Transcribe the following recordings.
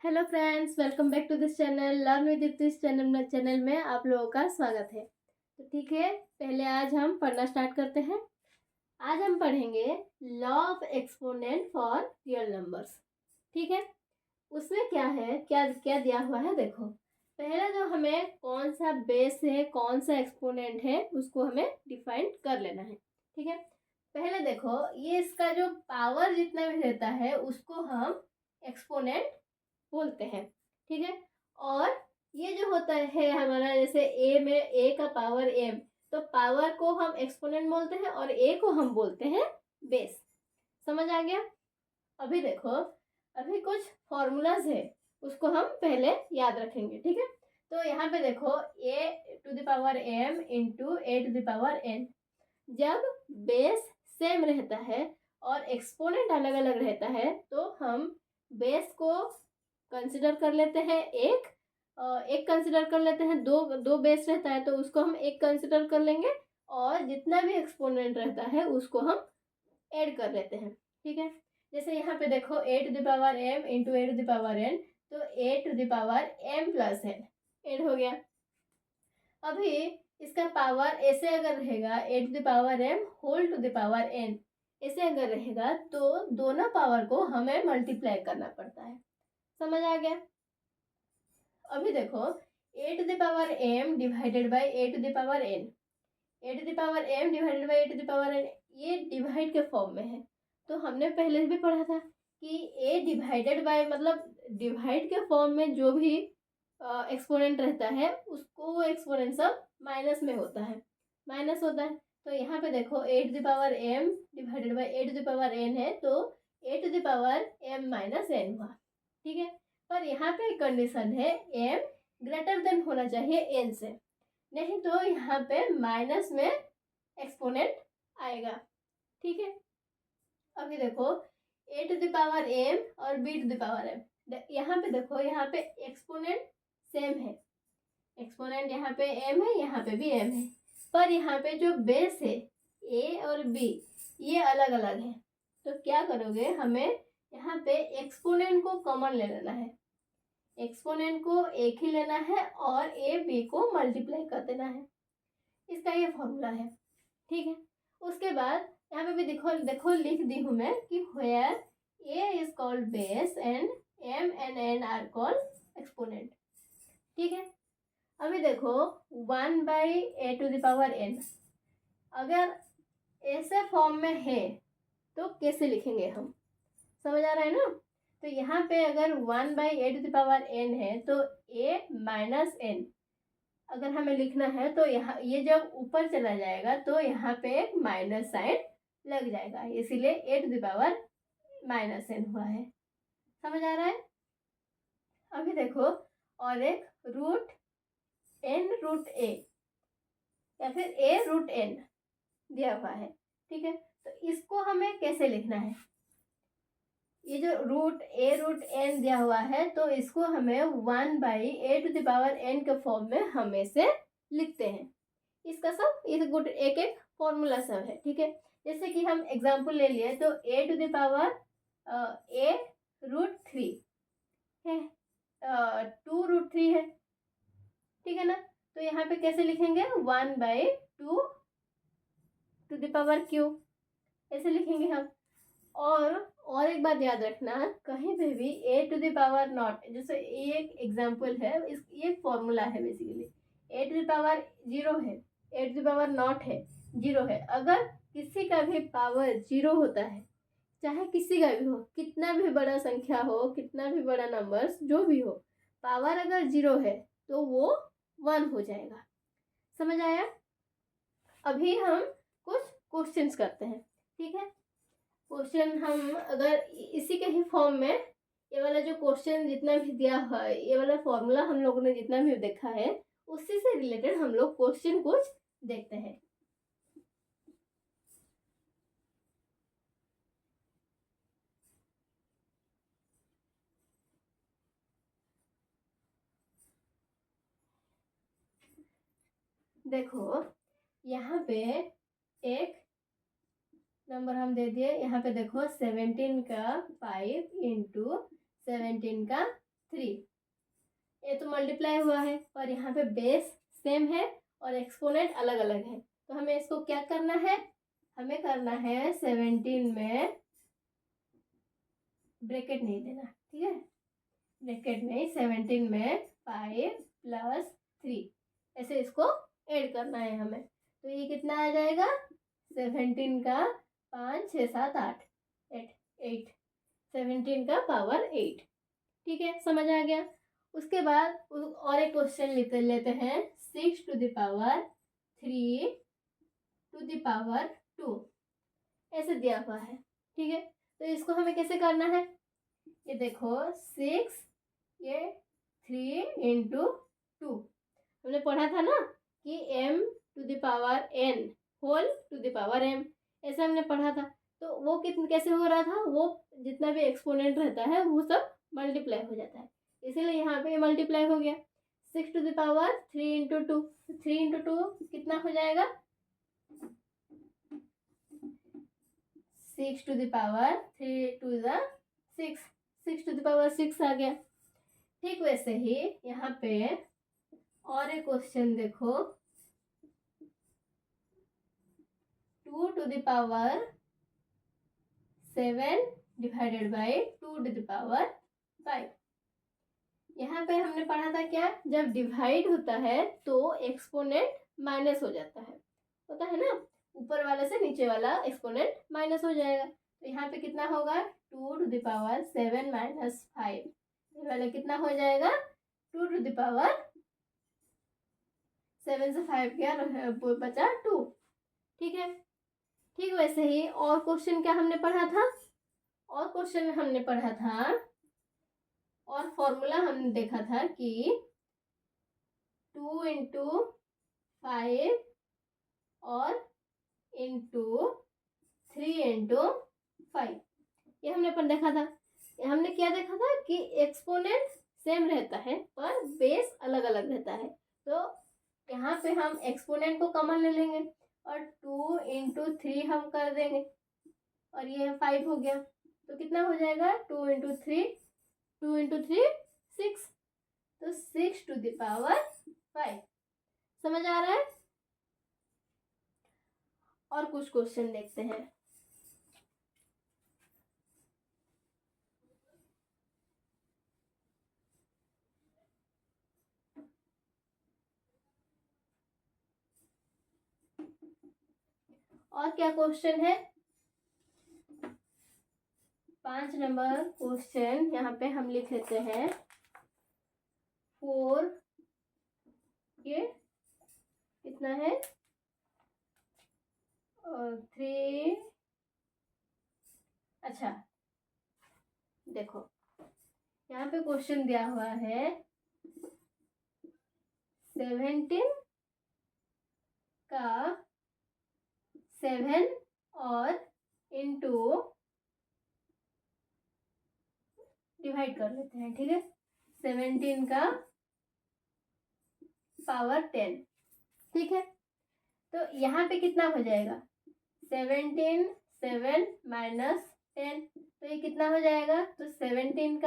Hello friends, welcome back to this channel learn with Deepti. इस चैनल में आप लोगों का स्वागत है। तो ठीक है, पहले आज हम पढ़ना स्टार्ट करते हैं। आज हम पढ़ेंगे law of exponent for real numbers. ठीक है, उसमें क्या है, क्या क्या दिया हुआ है देखो। पहले जो हमें कौन सा बेस है, कौन सा एक्सपोनेंट है, उसको हमें डिफाइन कर लेना है। ठीक है, पहले देखो, ये इसका जो पावर जितना भी रहता है उसको हम एक्सपोनेंट बोलते हैं। ठीक है, और ये जो होता है हमारा, जैसे ए में ए का पावर एम, तो पावर को हम एक्सपोनेंट बोलते हैं और ए को हम बोलते हैं बेस। समझ आ गया? अभी देखो, अभी कुछ फॉर्मूलाज है, उसको हम पहले याद रखेंगे। ठीक है, तो यहाँ पे देखो A to the power M into A to the power N. जब बेस सेम रहता है और एक्सपोनेंट अलग अलग रहता है तो हम बेस को कंसिडर कर लेते हैं एक कंसिडर कर लेते हैं। दो दो बेस रहता है तो उसको हम एक कंसिडर कर लेंगे, और जितना भी एक्सपोनेंट रहता है उसको हम ऐड कर लेते हैं। ठीक है, जैसे यहाँ पे देखो A to the power M into A to the power N, तो A to the power M plus N add हो गया। अभी इसका पावर ऐसे अगर रहेगा A to the power M whole to the power N, ऐसे अगर रहेगा तो दोनों पावर को हमें मल्टीप्लाई करना पड़ता है। समझ आ गया? अभी देखो A to the power M divided by A to the power N, A to the power M divided by A to the power N, ये डिवाइड के फॉर्म में है। तो हमने पहले भी पढ़ा था कि ए डिवाइडेड बाय मतलब डिवाइड के फॉर्म में जो भी एक्सपोनेंट रहता है उसको वो एक्सपोनेंट सब माइनस में होता है, माइनस होता है। तो यहाँ पे देखो A to the power M divided by A to the power N है, तो A to the power M minus N हुआ। ठीक है, पर यहाँ पे कंडीशन है एम ग्रेटर देन होना चाहिए एन से, नहीं तो यहाँ पे माइनस में एक्सपोनेंट आएगा। ठीक है, अभी देखो A to the power M और B to the power M, यहाँ पे देखो, यहाँ पे एक्सपोनेंट सेम है, एक्सपोनेंट यहाँ पे एम है, यहाँ पे भी एम है, पर यहाँ पे जो बेस है ए और बी ये अलग अलग है। तो क्या करोगे, हमें यहाँ पे एक्सपोनेंट को कॉमन ले लेना है, एक्सपोनेंट को एक ही लेना है और ए बी को मल्टीप्लाई कर देना है। इसका ये फॉर्मूला है। ठीक है, उसके बाद यहाँ पे भी देखो देखो लिख दी हूँ मैं कि where A is called base and M and N are called exponent. ठीक है, अभी देखो 1/a⁴n अगर ऐसे फॉर्म में है तो कैसे लिखेंगे हम, समझ आ रहा है ना? तो यहाँ पे अगर 1/a⁴n है तो a माइनस एन अगर हमें लिखना है तो यहाँ ये जब ऊपर चला जाएगा तो यहाँ पे एक माइनस साइन लग जाएगा, इसीलिए a⁻−n हुआ है। समझ आ रहा है? अभी देखो, और एक √n√a या फिर a√n दिया हुआ है। ठीक है, तो इसको हमें कैसे लिखना है, ये जो √a√n दिया हुआ है तो इसको हमें 1/a⁴n के फॉर्म में हम इसे लिखते हैं। इसका सब एक एक फॉर्मूला सब है। ठीक है, जैसे कि हम एग्जांपल ले लिए तो a⁻a√3 है, 2√3 है। ठीक है ना, तो यहाँ पे कैसे लिखेंगे, 1/2 टू द पावर क्यू ऐसे लिखेंगे हम। और एक बात याद रखना, कहीं पे भी A to the power naught, जैसे ये एक एग्जांपल है, ये फॉर्मूला है basically, A to the power 0 है, A to the power naught है, 0 है। अगर किसी का भी पावर 0 होता है, चाहे किसी का भी हो, कितना भी बड़ा संख्या हो, कितना भी बड़ा नंबर्स जो भी हो, पावर अगर 0 है तो वो 1 हो जाएगा। समझ आया? अभी हम कुछ क्वेश्चंस करते हैं। ठीक है, क्वेश्चन हम अगर इसी के ही फॉर्म में, ये वाला जो क्वेश्चन जितना भी दिया हुआ है, ये वाला फॉर्मूला हम लोगों ने जितना भी देखा है उसी से रिलेटेड हम लोग क्वेश्चन कुछ देखते हैं। देखो यहाँ पे एक नंबर हम दे दिए, यहाँ पे देखो 17 का 5 इंटू 17 का 3। ये तो मल्टीप्लाई हुआ है और यहाँ पे बेस सेम है और एक्सपोनेंट अलग अलग है, तो हमें इसको क्या करना है, हमें करना है 17 में ब्रैकेट नहीं देना, ठीक है, ब्रैकेट नहीं, 17 में 5 + 3 ऐसे इसको ऐड करना है हमें। तो ये कितना आ जाएगा, 17 का 5 6 7 8 8 17 का पावर 8। ठीक है, समझ आ गया। उसके बाद और एक क्वेश्चन लेते हैं, 6 to the power 3 to the power 2 ऐसे दिया हुआ है। ठीक है, तो इसको हमें कैसे करना है, ये देखो 6 ये 3 × 2 हमने पढ़ा था ना कि m to the power n whole to the power m ऐसा हमने पढ़ा था। तो वो कैसे हो रहा था, वो जितना भी एक्सपोनेंट रहता है वो सब मल्टीप्लाई हो जाता है, इसीलिए यहाँ पे मल्टीप्लाई हो गया। 6 to the power 3 × 2, 3 × 2 कितना हो जाएगा, 6 to the power 3 to the 6, 6 to the power 6 आ गया। ठीक वैसे ही यहाँ पे और एक क्वेश्चन देखो, 2 to the power 7 divided by 2 to the power 5। यहाँ पे हमने पढ़ा था क्या, जब डिवाइड होता है तो एक्सपोनेंट माइनस हो जाता है, होता है ना, ऊपर वाले से नीचे वाला एक्सपोनेंट माइनस हो जाएगा। तो यहाँ पे कितना होगा, 2 to the power 7 - 5, ये वाला कितना हो जाएगा, 2 to the power 7 से 5 क्या बचा 2। ठीक है, ठीक वैसे ही और क्वेश्चन क्या हमने पढ़ा था, और क्वेश्चन में हमने पढ़ा था और फॉर्मूला हमने देखा था कि 2 × 5 और × 3 × 5 ये हमने अपन देखा था। हमने क्या देखा था कि एक्सपोनेंट सेम रहता है पर बेस अलग अलग रहता है। तो यहाँ पे हम एक्सपोनेंट को कॉमन ले लेंगे और 2 × 3 हम कर देंगे और ये 5 हो गया। तो कितना हो जाएगा, 2 × 3 2 × 3 6, तो 6 to the power 5। समझ आ रहा है। और कुछ क्वेश्चन देखते हैं। और क्या क्वेश्चन है, 5 नंबर क्वेश्चन यहाँ पे हम लिख लेते हैं। 4 ये कितना है, और 3, अच्छा देखो यहाँ पे क्वेश्चन दिया हुआ है 17 का 7 और इंटू डिवाइड कर लेते हैं। ठीक है, 17 का पावर 10। ठीक है, तो यहाँ पे कितना हो जाएगा, 17 7 - 10, तो ये कितना हो जाएगा, तो 17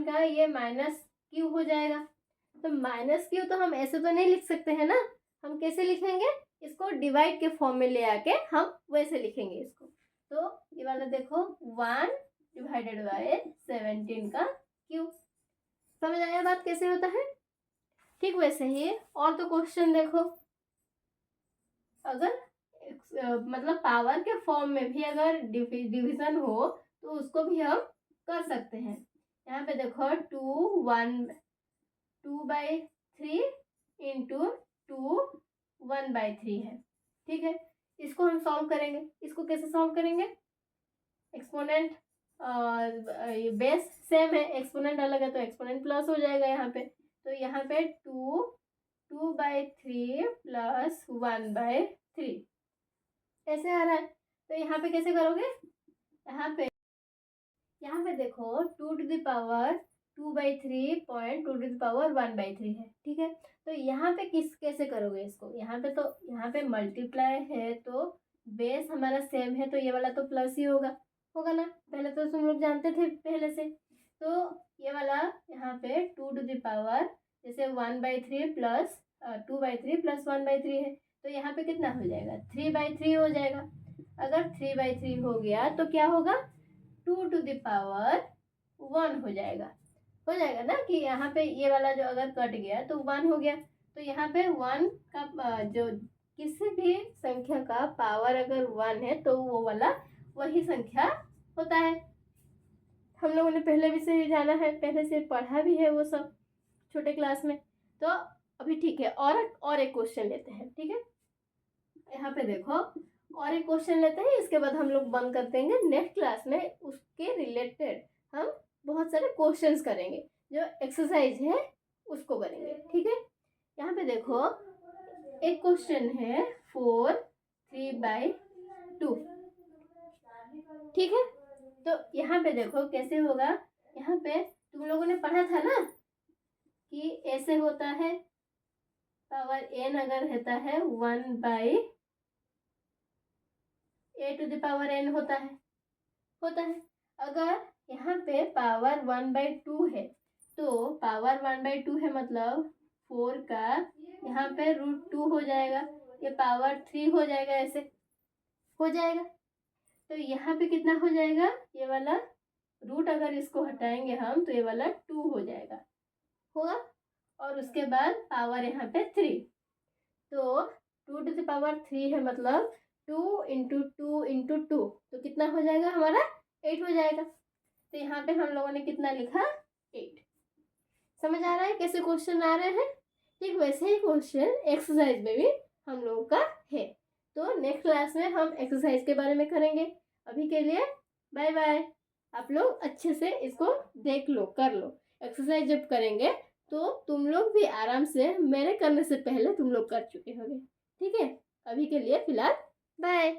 का ये -q हो जाएगा। तो -q तो हम ऐसे तो नहीं लिख सकते हैं ना, हम कैसे लिखेंगे इसको, डिवाइड के फॉर्म में ले आके हम वैसे लिखेंगे इसको। तो ये वाला देखो 1 डिवाइडेड बाय 17 का q। समझ आया बात कैसे होता है। ठीक वैसे ही और तो क्वेश्चन देखो, अगर मतलब पावर के फॉर्म में भी अगर डिवीजन हो तो उसको भी हम कर सकते हैं। यहाँ पे देखो 2/3 × 2 1/3 है। ठीक है, इसको हम सॉल्व करेंगे। इसको कैसे सॉल्व करेंगे, एक्सपोनेंट बेस सेम है, एक्सपोनेंट अलग है तो एक्सपोनेंट प्लस हो जाएगा यहाँ पे। तो यहाँ पे 2/3 + 1/3 ऐसे आ रहा है। तो यहाँ पे कैसे करोगे, यहाँ पे देखो 2 to the power 2/3 point 2 to the power 1/3 है। ठीक है, तो यहाँ पे कैसे करोगे इसको, यहाँ पे मल्टीप्लाई है तो बेस हमारा सेम है तो ये वाला तो प्लस ही होगा। होगा ना, पहले तो तुम लोग जानते थे पहले से। तो ये वाला यहाँ पे 2 to the पावर जैसे 1/3 प्लस 2/3 प्लस 1/3 है, तो यहाँ पे कितना हो जाएगा 3/3 हो जाएगा। अगर 3/3 हो गया तो क्या होगा 2 to the पावर 1 हो जाएगा ना, कि यहाँ पे ये वाला जो अगर कट गया तो 1 हो गया। तो यहाँ पे 1 का जो किसी भी संख्या का पावर अगर 1 है तो वो वाला वही संख्या होता है। हम लोगों ने पहले भी से जाना है, पहले से पढ़ा भी है वो सब छोटे क्लास में। तो अभी ठीक है, और एक क्वेश्चन लेते हैं, ठीक है। यहाँ पे देखो और एक क्वेश्चन लेते हैं, इसके बाद हम लोग बंद कर देंगे। नेक्स्ट क्लास में उसके रिलेटेड हम बहुत सारे क्वेश्चंस करेंगे, जो एक्सरसाइज है उसको करेंगे, ठीक है। यहाँ पे देखो एक क्वेश्चन है 4/3/2, ठीक है। तो यहाँ पे देखो कैसे होगा, यहाँ पे तुम लोगों ने पढ़ा था ना कि ऐसे होता है, पावर n अगर रहता है 1/a⁴n होता है। अगर यहाँ पे पावर 1/2 है, तो पावर 1/2 है मतलब 4 का यहाँ पे √2 हो जाएगा, ये पावर 3 हो जाएगा, ऐसे हो जाएगा। तो यहाँ पे कितना हो जाएगा, ये वाला रूट अगर इसको हटाएंगे हम तो ये वाला 2 हो जाएगा, होगा। और उसके बाद पावर यहाँ पे 3, तो 2 to the पावर 3 है मतलब 2 × 2 × 2, तो कितना हो जाएगा हमारा 8 हो जाएगा। तो यहाँ पे हम लोगों ने कितना लिखा 8। समझ आ रहा है कैसे क्वेश्चन आ रहे हैं। ठीक वैसे ही क्वेश्चन एक्सरसाइज में भी हम लोगों का है। तो नेक्स्ट क्लास में हम एक्सरसाइज के बारे में करेंगे। अभी के लिए बाय बाय। आप लोग अच्छे से इसको देख लो, कर लो। एक्सरसाइज जब करेंगे तो तुम लोग भी आराम से, मेरे करने से पहले तुम लोग कर चुके होंगे, ठीक है। अभी के लिए फिलहाल बाय।